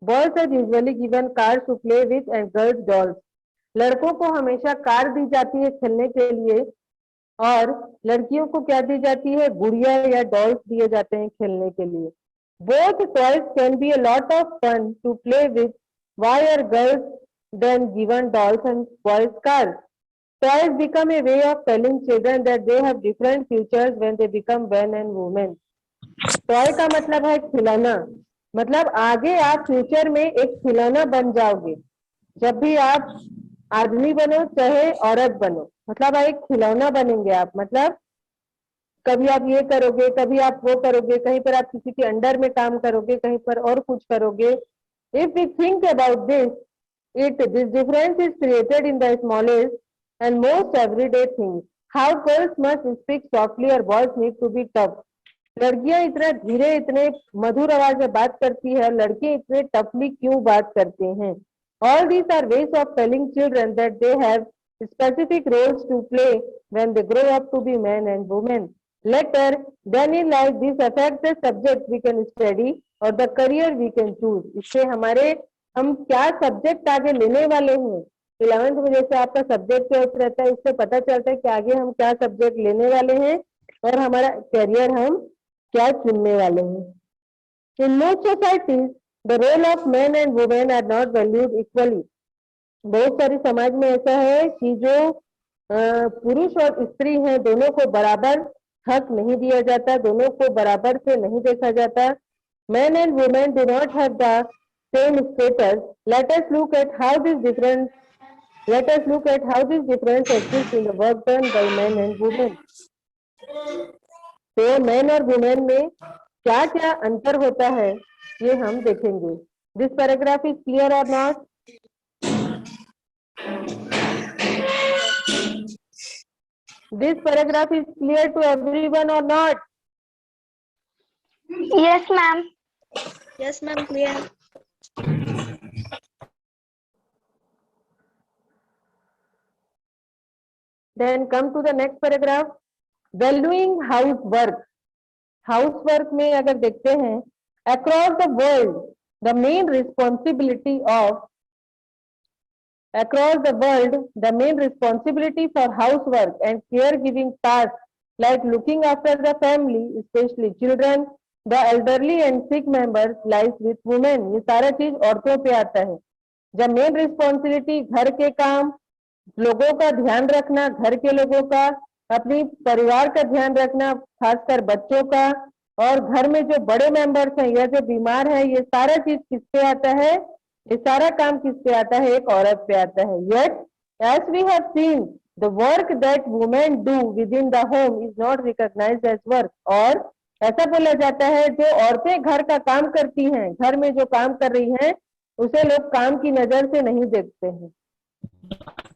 Boys are usually given cars to play with and girls dolls. लड़कों को हमेशा car दी जाती है खेलने के लिए और लड़कियों को क्या दी जाती है, गुड़िया या डॉल्स दिए जाते हैं खेलने के लिए। Both toys can be a lot of fun to play with, why are girls then given dolls and boys cars? Toys become a way of telling children that they have different futures when they become men and women. Toy का मतलब है खिलौना, मतलब आगे आप future में एक खिलौना बन जाओगे। जब भी आप आदमी बनो चाहे औरत बनो, मतलब एक खिलौना बनेंगे आप। मतलब कभी आप ये करोगे, कभी आप वो करोगे, कहीं पर आप किसी के अंडर में काम करोगे, कहीं पर और कुछ करोगे। If we think about this difference is created in the smallest and most everyday things. How girls must speak softly or boys need to be tough. लड़कियां इतना धीरे, इतने मधुर आवाज में बात करती है, लड़के इतने टफली क्यों बात करते हैं? All these are ways of telling children that they have specific roles to play when they grow up to be men and women. Later, then in life, this affects the subject we can study or the career we can choose. इससे हमारे हम क्या subject आगे लेने वाले हैं, 11th में जैसे आपका सब्जेक्ट चॉइस रहता है, इससे पता चलता है कि आगे हम क्या सब्जेक्ट लेने वाले हैं और हमारा करियर हम क्या चुनने वाले हैं। In most societies the role of men and women are not valued equally. बहुत सारी समाज में ऐसा है कि जो पुरुष और स्त्री हैं दोनों को बराबर हक नहीं दिया जाता, दोनों को बराबर से नहीं देखा जाता। Main and women do not have the same status. Let us look at how this difference exists in the work done by men and women. तो men और women में क्या क्या अंतर होता है ये हम देखेंगे। This paragraph is clear or not? This paragraph is clear to everyone or not? Yes, ma'am. Yes, ma'am, clear. Then come to the next paragraph. Valuing housework. Housework में अगर देखते हैं, across the world the main responsibility for housework and caregiving tasks like looking after the family, especially children, the elderly and sick members, lies with women. ये सारा चीज औरतों पे आता है। जब मेन रिस्पॉन्सिबिलिटी घर के काम, लोगों का ध्यान रखना, घर के लोगों का, अपनी परिवार का ध्यान रखना, खासकर बच्चों का, और घर में जो बड़े मेंबर्स हैं या जो बीमार हैं, ये सारा चीज किस पे आता है? ये सारा काम किस पे आता है? एक औरत पे आता है। Yet, as we have seen, the work that women do within the home is not recognized as work. और ऐसा बोला जाता है जो औरतें घर का काम करती हैं, घर में जो काम कर रही हैं, उसे लोग काम की नजर से नहीं देखते हैं।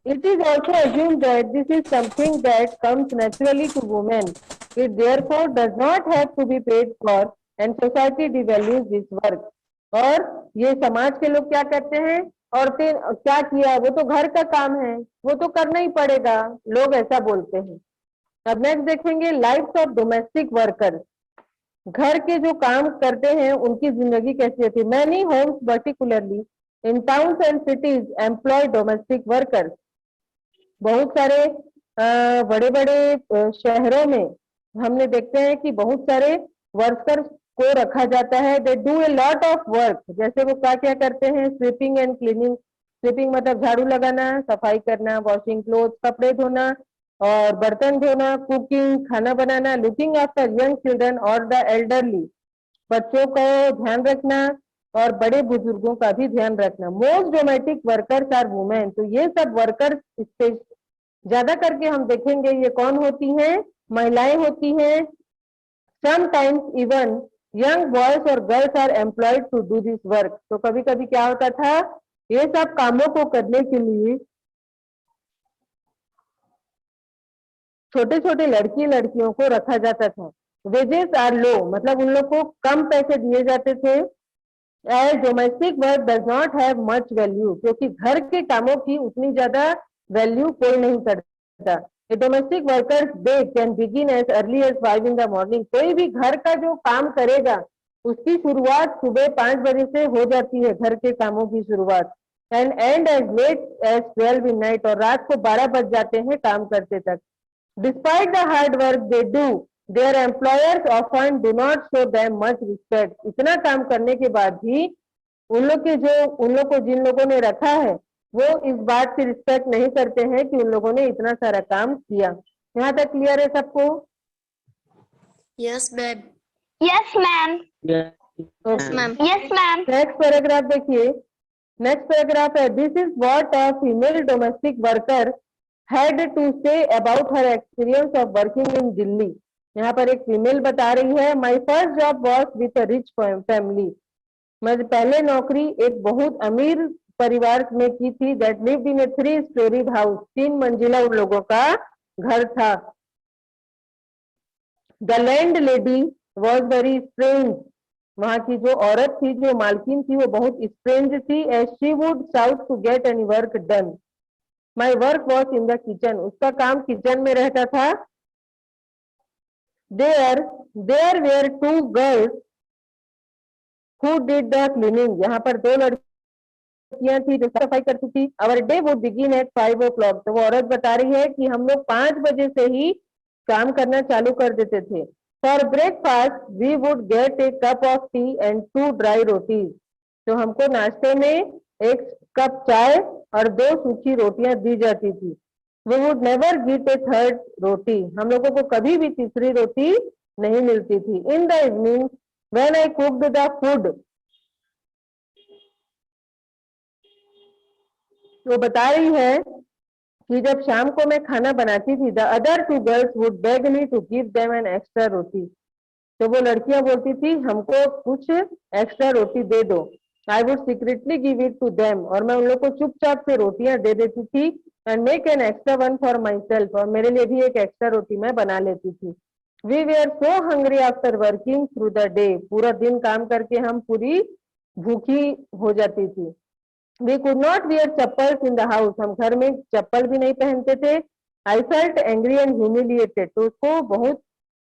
It is also assumed that this is something that comes naturally to women. It therefore does not have to be paid for, and society devalues this work. और ये समाज के लोग क्या कहते हैं? औरतें क्या किया, वो तो घर का काम है, वो तो करना ही पड़ेगा, लोग ऐसा बोलते हैं। अब नेक्स्ट देखेंगे लाइफ्स ऑफ डोमेस्टिक वर्कर्स। घर के जो काम करते हैं उनकी जिंदगी कैसी होती है? Many homes, particularly in towns and cities, employ domestic workers. बहुत सारे बड़े बड़े शहरों में हमने देखते हैं कि बहुत सारे वर्कर्स को रखा जाता है। They do a lot of work. जैसे वो क्या क्या करते हैं? Sweeping and cleaning. स्वीपिंग मतलब झाड़ू लगाना, सफाई करना, वॉशिंग क्लोथ, कपड़े धोना और बर्तन धोना, कुकिंग, खाना बनाना, लुकिंग आफ्टर यंग चिल्ड्रन और द एल्डरली, बच्चों को ध्यान रखना और बड़े बुजुर्गों का भी ध्यान रखना। Most domestic workers are women. तो ये सब वर्कर्स ज्यादा करके हम देखेंगे ये कौन होती हैं? महिलाएं होती हैं। समटाइम्स इवन यंग बॉयज और girls are employed to do this work. तो कभी कभी क्या होता था, ये सब कामों को करने के लिए छोटे छोटे लड़कियों को रखा जाता था। वेजेस आर लो, मतलब उन लोग को कम पैसे दिए जाते थे। As domestic work does not have much value, क्योंकि घर के कामों की उतनी ज्यादा वैल्यू कोई नहीं करता। Domestic workers they can begin as early as 5 in the morning। कोई भी घर का जो काम करेगा उसकी शुरुआत सुबह 5 बजे से हो जाती है, घर के कामों की शुरुआत, and and as late as 12 in night, और रात को 12 बज जाते हैं काम करते तक। Despite the hard work they do, their employers often do not show them much respect. इतना काम करने के बाद भी उन लोग को जिन लोगों ने रखा है वो इस बात की रिस्पेक्ट नहीं करते हैं कि उन लोगों ने इतना सारा काम किया। यहाँ तक क्लियर है सबको? Yes, ma'am. Yes, ma'am. Yes, ma'am. Yes, ma'am. Next paragraph देखिए। नेक्स्ट पैराग्राफ है, this is what a female domestic worker had to say about her experience of working in Delhi. यहाँ पर एक फीमेल बता रही है, my first job was with a rich family. मैं पहले नौकरी एक बहुत अमीर परिवार में की थी, that lived in A 3 storeyed house, 3 मंजिला उन लोगों का घर था। The land lady was very strange, वहां की जो औरत थी, जो मालकिन थी, वो बहुत स्ट्रेंज थी। As she would shout to get any work done, my work was in the kitchen, उसका काम किचन में रहता था। There were 2 girls who did the cleaning, यहाँ पर 2 लड़कियां थी जो सफाई करती थी। Our day would begin at 5 o'clock, तो वो औरत बता रही है कि हम लोग 5 बजे से ही काम करना चालू कर देते थे। For breakfast we would get a cup of tea and 2 dry rotis, तो हमको नाश्ते में 1 कप चाय और 2 सूखी रोटियां दी जाती थी। We would never get a third roti, हम लोगों को कभी भी तीसरी रोटी नहीं मिलती थी। In the evening when I cooked the food, वो बता रही है कि जब शाम को मैं खाना बनाती थी, the other 2 girls would beg me to give them an extra roti, तो वो लड़कियां बोलती थी हमको कुछ एक्स्ट्रा रोटी दे दो। I would secretly give it to them, और मैं उन लोग को चुपचाप से रोटियां दे देती थी। And make an extra one for my self, और मेरे लिए भी एक एक्स्ट्रा रोटी मैं बना लेती थी। We were so hungry after working through the day, पूरा दिन काम करके हम पूरी भूखी हो जाती थी। We could not wear chappals in the house, हम घर में चप्पल भी नहीं पहनते थे। I felt angry and humiliated, तो उसको बहुत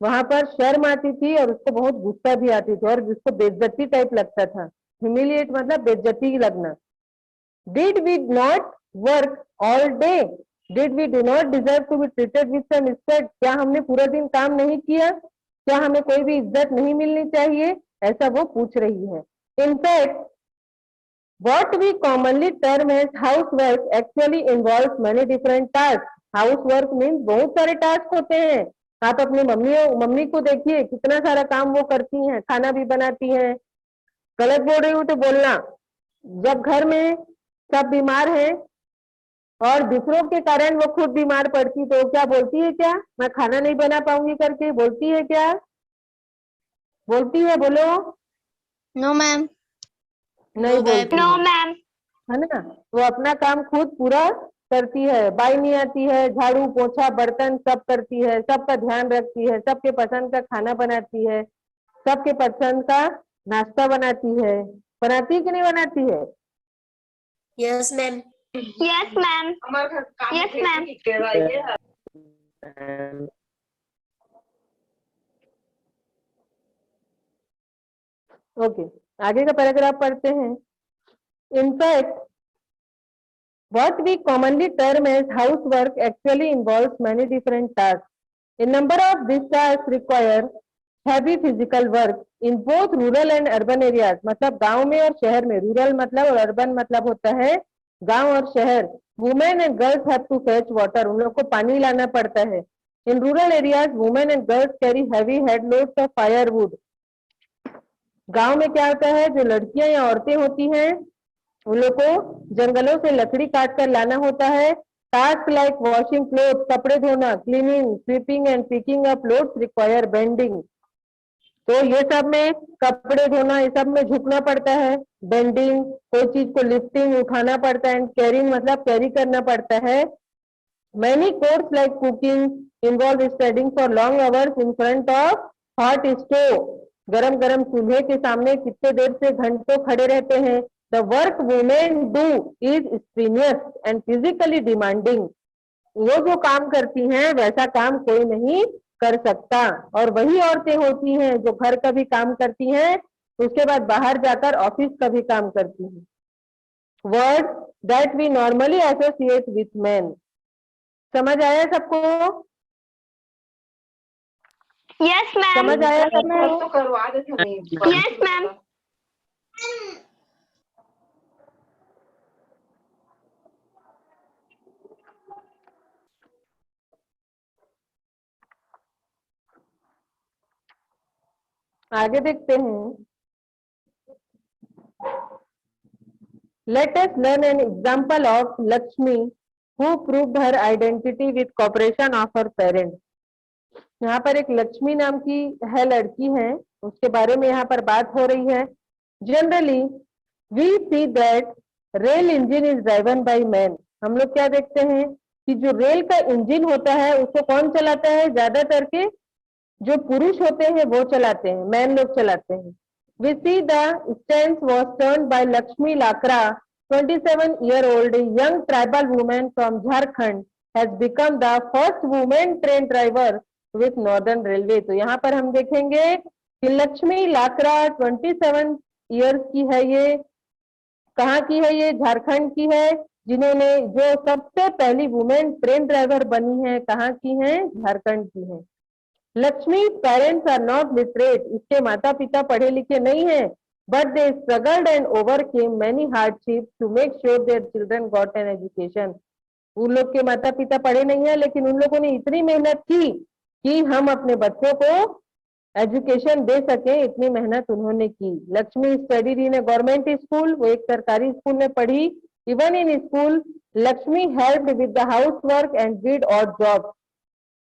वहां पर शर्म आती थी और उसको बहुत गुस्सा भी आती थी, और जिसको बेइज्जती टाइप लगता था। ह्यूमिलिएट मतलब बेइज्जती लगना। Did we not work all day, did we do not deserve to be treated with some respect, क्या हमने पूरा दिन काम नहीं किया, क्या हमें कोई भी इज्जत नहीं मिलनी चाहिए, ऐसा वो पूछ रही है। In fact what we commonly term as housework actually involves many different tasks. Housework means बहुत सारे टास्क होते हैं। आप अपनी मम्मी को देखिए कितना सारा काम वो करती हैं, खाना भी बनाती हैं। गलत बोल रही हूँ तो बोलना। जब घर में सब बीमार हैं और दूसरों के कारण वो खुद बीमार पड़ती, तो क्या बोलती है, क्या मैं खाना नहीं बना पाऊंगी करके बोलती है? क्या बोलती है? बोलो। No, ma'am. नहीं No, बोलती No, है, ma'am. है ना। वो अपना काम खुद पूरा करती है, बाई नहीं आती है, झाड़ू पोछा बर्तन सब करती है, सबका ध्यान रखती है, सबके पसंद का खाना बनाती है, सबके पसंद का नाश्ता बनाती है। बनाती है कि नहीं बनाती है? Yes, ma'am. Yes, ma'am. Yes, ma'am. Okay, आगे का पैराग्राफ पढ़ते हैं। In fact what we commonly term as housework actually involves many different tasks. A number of these tasks require heavy physical work in both rural and urban areas. मतलब गांव में और शहर में, रूरल मतलब और अर्बन मतलब होता है गांव और शहर। Women and girls have to fetch water, उन लोग को पानी लाना पड़ता है। In rural areas women and girls carry heavy head loads of firewood. गांव में क्या होता है, जो लड़कियां या औरतें होती हैं उन लोग को जंगलों से लकड़ी काट कर लाना होता है। टास्क लाइक वॉशिंग क्लोथ, कपड़े धोना, cleaning, sweeping and picking up loads require bending. तो ये सब में कपड़े धोना, ये सब में झुकना पड़ता है। बेंडिंग, कोई चीज को लिफ्टिंग, उठाना पड़ता है। एंड कैरिंग मतलब कैरी करना पड़ता है। Many course like cooking involve standing for long hours in front of hot stove, गरम गरम चूल्हे के सामने कितने देर से घंटों खड़े रहते हैं। The work women do is strenuous and physically demanding, वो जो काम करती हैं वैसा काम कोई नहीं कर सकता। और वही औरतें होती हैं जो घर का भी काम करती हैं उसके बाद बाहर जाकर ऑफिस का भी काम करती हैं। Word that we normally associate with man. समझ आया सबको? Yes, ma'am. समझ आया सबको? तो करवा देते नहीं। Yes, ma'am. आगे देखते हैं। Let us learn an example of Lakshmi who proved her identity with cooperation of her parents. यहाँ पर एक लक्ष्मी नाम की है लड़की है, उसके बारे में यहाँ पर बात हो रही है। Generally we see that rail engine is driven by man. हम लोग क्या देखते हैं कि जो रेल का इंजन होता है उसको कौन चलाता है? ज्यादातर के जो पुरुष होते हैं वो चलाते हैं, मैन लोग चलाते हैं। We see the stance was turned by Lakshmi Lakra, 27-year-old young tribal woman from Jharkhand, has become the first woman train driver with Northern Railway. तो यहाँ पर हम देखेंगे कि लक्ष्मी लाकरा 27 years की है, ये कहाँ की है? ये झारखंड की है, जिन्होंने जो सबसे पहली वुमेन ट्रेन ड्राइवर बनी है। कहाँ की है? झारखंड की है। Lakshmi parents are not literate. इसके माता पिता पढ़े लिखे नहीं है, but they struggled and overcame many hardships to make sure their children got an education. उन लोग के माता पिता पढ़े नहीं है, लेकिन उन लोगों ने इतनी मेहनत की कि हम अपने बच्चों को एजुकेशन दे सके, इतनी मेहनत उन्होंने की। Lakshmi studied in A government school, वो एक सरकारी स्कूल में पढ़ी। Even in school Lakshmi helped with the house work and did odd job.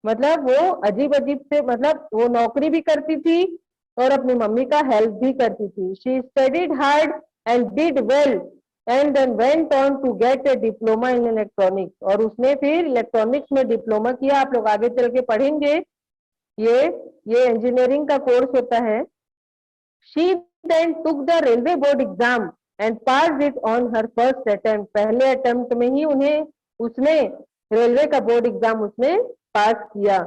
मतलब वो अजीब अजीब से, मतलब वो नौकरी भी करती थी और अपनी मम्मी का हेल्प भी करती थी। She studied hard and did well and then went on to get a diploma in electronics. और उसने फिर इलेक्ट्रॉनिक्स में डिप्लोमा किया। आप लोग आगे चल के पढ़ेंगे, ये इंजीनियरिंग का कोर्स होता है। She then took the railway board exam and passed it on her first attempt. पहले अटेम्प्ट में ही उसने रेलवे का बोर्ड एग्जाम उसने पास किया।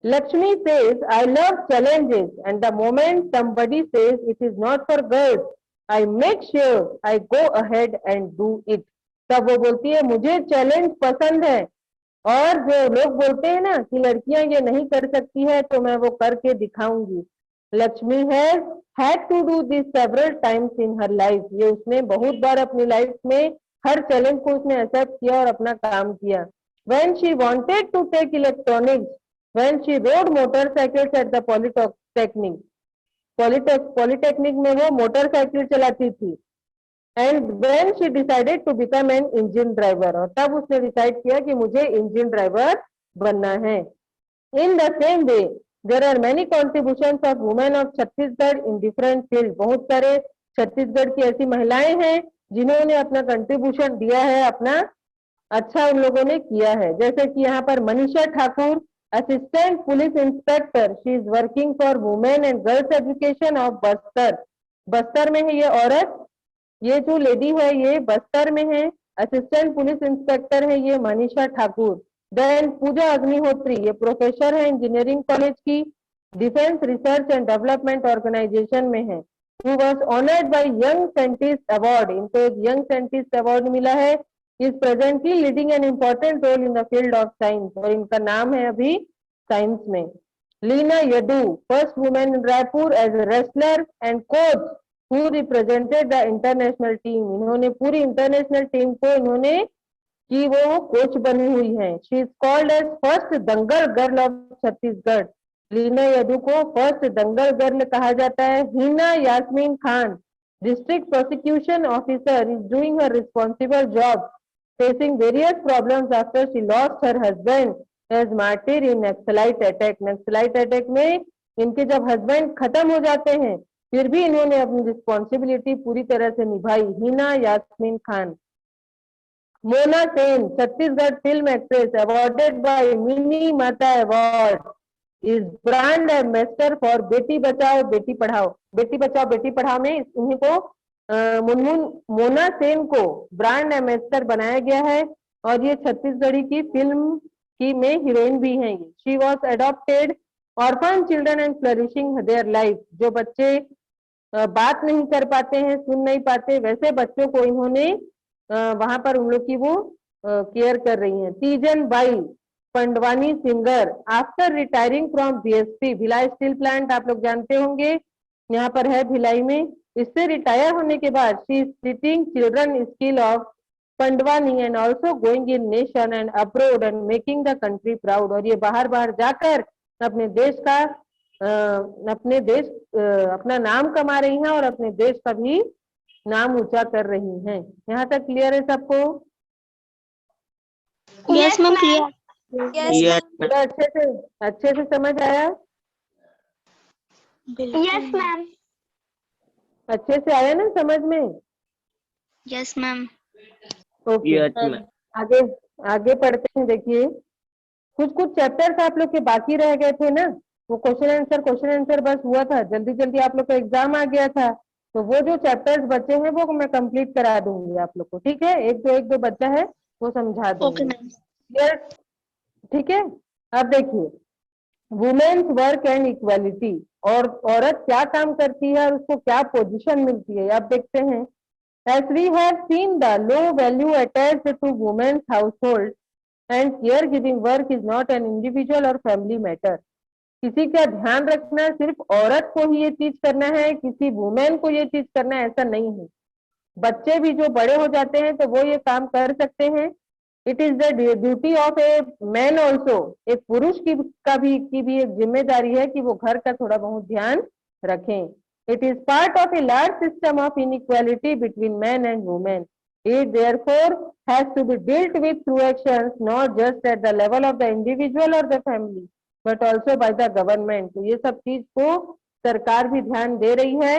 Lakshmi says, I love challenges and the moment somebody says it is not for girls, I make sure I go ahead and do it. तब वो बोलती है मुझे चैलेंज पसंद है, और जो लोग बोलते हैं ना कि लड़कियां ये नहीं कर सकती है तो मैं वो करके दिखाऊंगी। Lakshmi has had to do this several times in her life. ये उसने बहुत बार अपनी लाइफ में हर चैलेंज को उसने एक्सेप्ट किया और अपना काम किया। When she wanted to take electronics, when she rode motorcycles at the polytechnic में वो मोटरसाइकिल चलाती थी। And when she decided to become an engine driver, और तब उसने डिसाइड किया कि मुझे इंजन ड्राइवर बनना है। In the same way, there are many contributions of women of Chhattisgarh in different fields. बहुत सारे छत्तीसगढ़ की ऐसी महिलाएं हैं जिन्होंने अपना कंट्रीब्यूशन दिया है, अपना अच्छा उन लोगों ने किया है। जैसे कि यहाँ पर Manisha Thakur, assistant police inspector, she is working for women and girls education of Bastar. Bastar में है ये औरत, ये जो लेडी है ये बस्तर में है। असिस्टेंट पुलिस इंस्पेक्टर है ये मनीषा ठाकुर। देन पूजा अग्निहोत्री, ये प्रोफेसर है इंजीनियरिंग कॉलेज की, defence research and development organisation में है। Who was honoured by young scientist award, इनको एक यंग साइंटिस्ट अवार्ड मिला है। is presently leading an important role in the field of science, और इनका नाम है अभी साइंस में। Leena Yadu, first women in Raipur as a wrestler and coach who represented the international team। इन्होंने पूरी इंटरनेशनल टीम को इन्होंने की वो कोच बनी हुई है। She is called as first Dangal girl of Chhattisgarh. Leena Yadu को फर्स्ट दंगल गर्ल कहा जाता है। Hina Yasmin Khan, district prosecution officer, is doing her responsible job facing various problems after she lost her husband as martyr in Naxalite attack। Naxalite attack में इनके जब husband खत्म हो जाते हैं फिर भी इन्होंने अपनी रिस्पॉन्सिबिलिटी पूरी तरह से निभाई। Hina Yasmin Khan. Mona Sen, Chhattisgarh film actress, awarded by Mini Mata award, is brand ambassador for Beti Bachao Beti Padhao. बेटी बचाओ बेटी पढ़ाओ में इन्हीं को मुनमुन मोना सेन को ब्रांड एम्बेसडर बनाया गया है, और ये छत्तीसगढ़ी की फिल्म की में हीरोइन भी हैं। She was adopted orphan children and flourishing their life. जो बच्चे बात नहीं कर पाते हैं, सुन नहीं पाते, वैसे बच्चों को इन्होंने वहां पर उन लोग की वो केयर कर रही हैं। Teejan Bai Pandavani singer after retiring from BSP, Bhilai steel plant आप लोग जानते होंगे, यहाँ पर है भिलाई में। इससे रिटायर होने के बाद she is teaching children skill of Pandavani and also going in nation and abroad and making the country proud, और ये बाहर बाहर जाकर अपने देश का अपना नाम कमा रही हैं और अपने देश का भी नाम ऊंचा कर रही हैं। यहाँ तक क्लियर है सबको? Yes, ma'am. Clear. Yes, पूरा अच्छे से समझ आया? Yes, ma'am. अच्छे से आया ना समझ में? Yes, ma'am. Okay, yes, ma'am. आगे आगे पढ़ते हैं। देखिए कुछ कुछ चैप्टर्स आप लोग के बाकी रह गए थे ना, वो क्वेश्चन आंसर बस हुआ था, जल्दी जल्दी आप लोग का एग्जाम आ गया था, तो वो जो चैप्टर्स बचे हैं वो मैं कंप्लीट करा दूंगी आप लोग को, ठीक है? एक दो बच्चा है वो समझा Okay, दूंगी। ma'am. क्लियर? ठीक है। अब देखिए वुमेन्स वर्क एंड इक्वालिटी, और औरत क्या काम करती है और उसको क्या पोजीशन मिलती है, आप देखते हैं। As we have seen, the low value attached to women's household and caregiving work is not an individual or family matter. किसी का ध्यान रखना सिर्फ औरत को ही ये चीज करना है, किसी वुमेन को ये चीज करना है, ऐसा नहीं है। बच्चे भी जो बड़े हो जाते हैं तो वो ये काम कर सकते हैं। It is the duty of a man also, एक पुरुष की भी एक जिम्मेदारी है कि वो घर का थोड़ा बहुत ध्यान रखें। It is part of a large system of inequality between men and women. It therefore has to be dealt with through actions, not just at the level of the individual or the family, but also by the government. तो ये सब चीज को सरकार भी ध्यान दे रही है।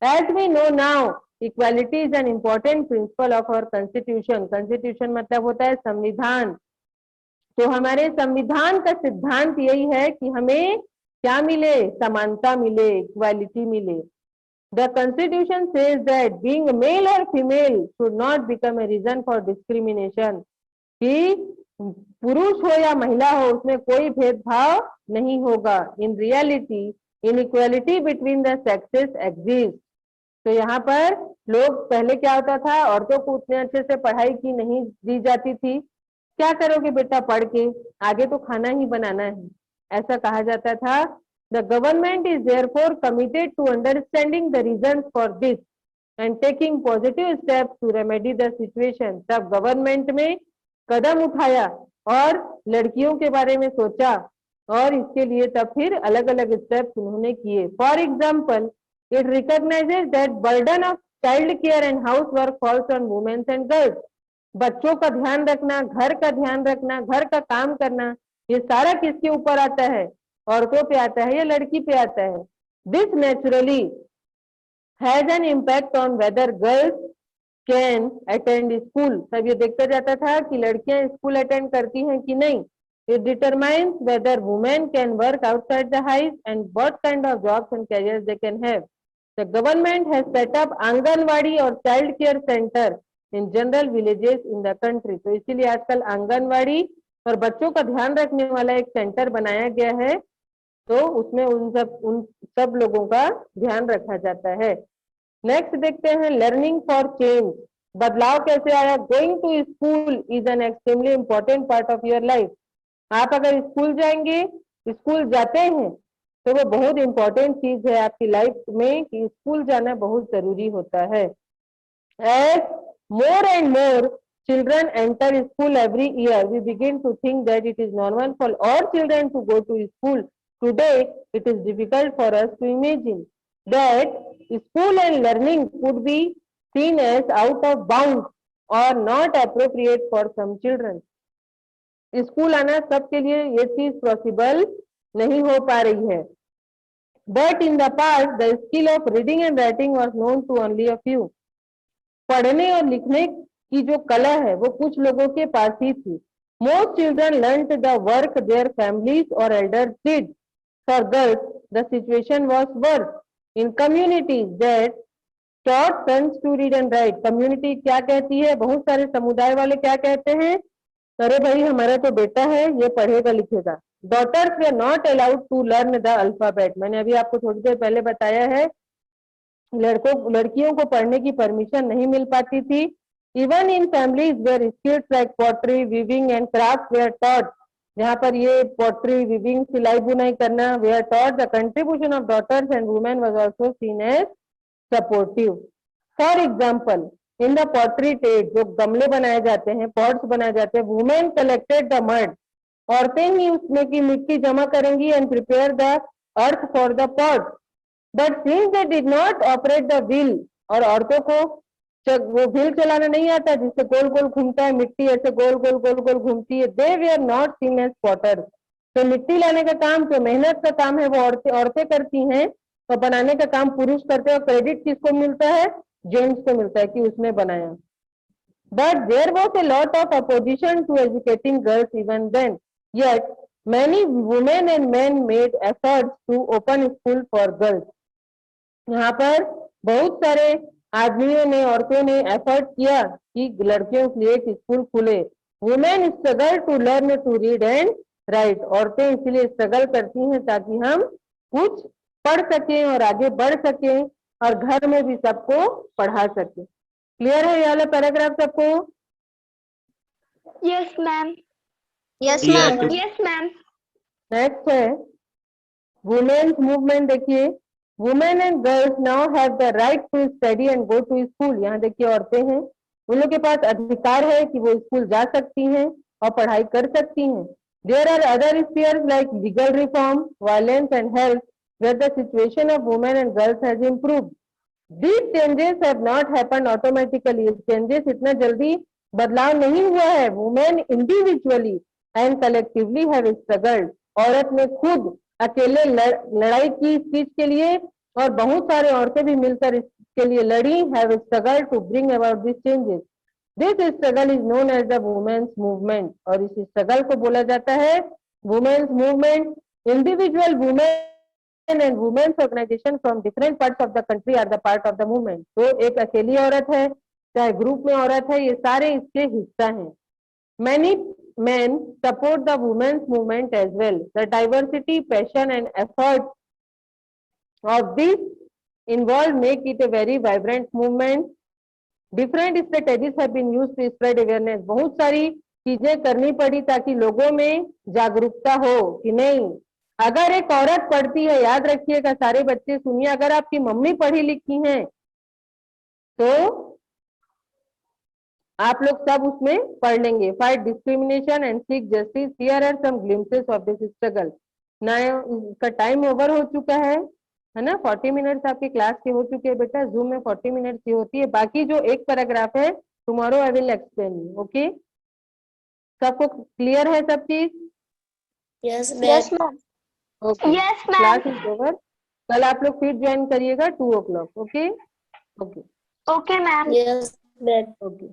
As we know now, equality is an important principle of our constitution. Constitution मतलब होता है संविधान। तो हमारे संविधान का सिद्धांत यही है कि हमें क्या मिले? समानता मिले, इक्वालिटी मिले। The Constitution says that being male or female should not become a reason for discrimination. कि पुरुष हो या महिला हो उसमें कोई भेदभाव नहीं होगा। In reality, inequality between the sexes exists. तो यहाँ पर लोग पहले क्या होता था, औरतों को उतने अच्छे से पढ़ाई की नहीं दी जाती थी। क्या करोगे बेटा पढ़ के, आगे तो खाना ही बनाना है, ऐसा कहा जाता था। The government is therefore committed to understanding the reasons for this and taking positive steps to remedy the situation. तब गवर्नमेंट में कदम उठाया और लड़कियों के बारे में सोचा और इसके लिए तब फिर अलग अलग स्टेप्स उन्होंने किए। For example, it recognizes that burden of child care and housework falls on women and girls. बच्चों का ध्यान रखना, घर का ध्यान रखना, घर का काम करना, ये सारा किसके ऊपर आता है? औरतों पे आता है या लड़की पे आता है? This naturally has an impact on whether girls can attend school. तब ये देखता जाता था कि लड़कियां स्कूल अटेंड करती हैं कि नहीं। It determines whether women can work outside the house and what kind of jobs and careers they can have. The government has set up anganwadi और child care centre in general villages in the country. तो इसीलिए आजकल आंगनवाड़ी और बच्चों का ध्यान रखने वाला एक सेंटर बनाया गया है, तो उसमें उन सब लोगों का ध्यान रखा जाता है। नेक्स्ट देखते हैं लर्निंग फॉर चेंज, बदलाव कैसे आया? Going to school is an extremely important part of your life. आप अगर स्कूल जाएंगे, स्कूल जाते हैं तो वो बहुत इंपॉर्टेंट चीज है आपकी लाइफ में कि स्कूल जाना बहुत जरूरी होता है। As more and more children enter school every year, we begin to think that it is normal for all children to go to school. Today, it is difficult for us to imagine that school and learning could be seen as out of bounds or not appropriate for some children. School आना सबके लिए ये चीज possible नहीं हो पा रही है। But in the past, the skill of reading and writing was known to only a few. पढ़ने और लिखने की जो कला है वो कुछ लोगों के पास ही थी। Most children learnt the work their families or elders did. For girls, the situation was worse. In communities that taught sons to read and write, community क्या कहती है? बहुत सारे समुदाय वाले क्या कहते हैं? अरे भाई हमारा तो बेटा है, ये पढ़ेगा लिखेगा। Daughters were not allowed to learn the alphabet. मैंने अभी आपको थोड़ी देर पहले बताया है लड़कियों को पढ़ने की परमिशन नहीं मिल पाती थी। Even in families where skills like pottery, weaving and craft were taught, जहाँ पर ये पॉटरी, वीविंग, सिलाई बुनाई करना were taught, the contribution of daughters and women was also seen as supportive. For example, in the pottery trade, जो गमले बनाए जाते हैं, पॉट्स बनाए जाते हैं, वुमेन कलेक्टेड द मड, औरतें ही उसमें की मिट्टी जमा करेंगी and prepare the earth for the pot, but since they did not operate the wheel, और औरतों को वो व्हील चलाना नहीं आता जिससे गोल गोल घूमता है, मिट्टी ऐसे गोल गोल गोल गोल घूमती है, they were not seen as potters. तो मिट्टी लाने का काम, जो मेहनत का काम है, वो औरतें करती हैं, तो बनाने का काम पुरुष करते हैं, और क्रेडिट किसको मिलता है? जेंट्स को मिलता है कि उसने बनाया। But there was a lot of opposition to educating girls even then. Yet many women and men made efforts to open school for girls. यहाँ पर बहुत सारे आदमियों ने, औरतों ने एफर्ट किया कि लड़कियों के लिए एक स्कूल खुले। Women struggle to learn to read and write, औरतें इसलिए स्ट्रगल करती हैं ताकि हम कुछ पढ़ सकें और आगे बढ़ सकें और घर में भी सबको पढ़ा सकें। क्लियर है ये वाला पैराग्राफ सबको? Yes, ma'am. Yes, Yes, ma'am. Yes, ma'am. Next है वुमेन्स मूवमेंट। देखिए, women and girls now have the right to study and go to school. यहाँ देखिए औरतें हैं, उन लोग के पास अधिकार है कि वो स्कूल जा सकती हैं और पढ़ाई कर सकती हैं। There are other spheres like legal reform, violence and health where the situation of women and girls has improved. These changes have not happened automatically. Changes इतना जल्दी बदलाव नहीं हुआ है। Women individually and collectively have struggled. औरत ने खुद अकेले लड़ाई की इस चीज के लिए, और बहुत सारे औरतें भी मिलकर इसके लिए लड़ी। Have struggled to bring about this changes. This struggle is known as the women's movement, और इस स्ट्रगल को बोला जाता है women's movement. Individual women and women's organization from different parts of the country are the part of the movement. तो एक अकेली औरत है, चाहे ग्रुप में औरत है, ये सारे इसके हिस्सा हैं। Many men support the women's movement as well. The diversity, passion and effort of this involved make it a very vibrant movement. Different strategies have been used to spread awareness. बहुत सारी चीजें करनी पड़ी ताकि लोगों में जागरूकता हो कि नहीं, अगर एक औरत पढ़ती है, याद रखिएगा सारे बच्चे सुनिए, अगर आपकी मम्मी पढ़ी लिखी हैं तो आप लोग सब उसमें पढ़ लेंगे। Fight discrimination and seek justice, here are some glimpses of this struggle. ना इसका टाइम ओवर हो चुका है ना, 40 मिनट्स आपके क्लास के हो चुके हैं बेटा, जूम में 40 मिनट्स की होती है। बाकी जो एक पैराग्राफ है tomorrow I will explain. Okay, सबको क्लियर है सब चीज? Yes, Yes, ma'am. Okay, Yes, ma'am. Class is over. कल आप लोग फिर ज्वाइन करिएगा 2 o'clock। Okay okay Okay, ma'am. Yes, ma'am. Okay.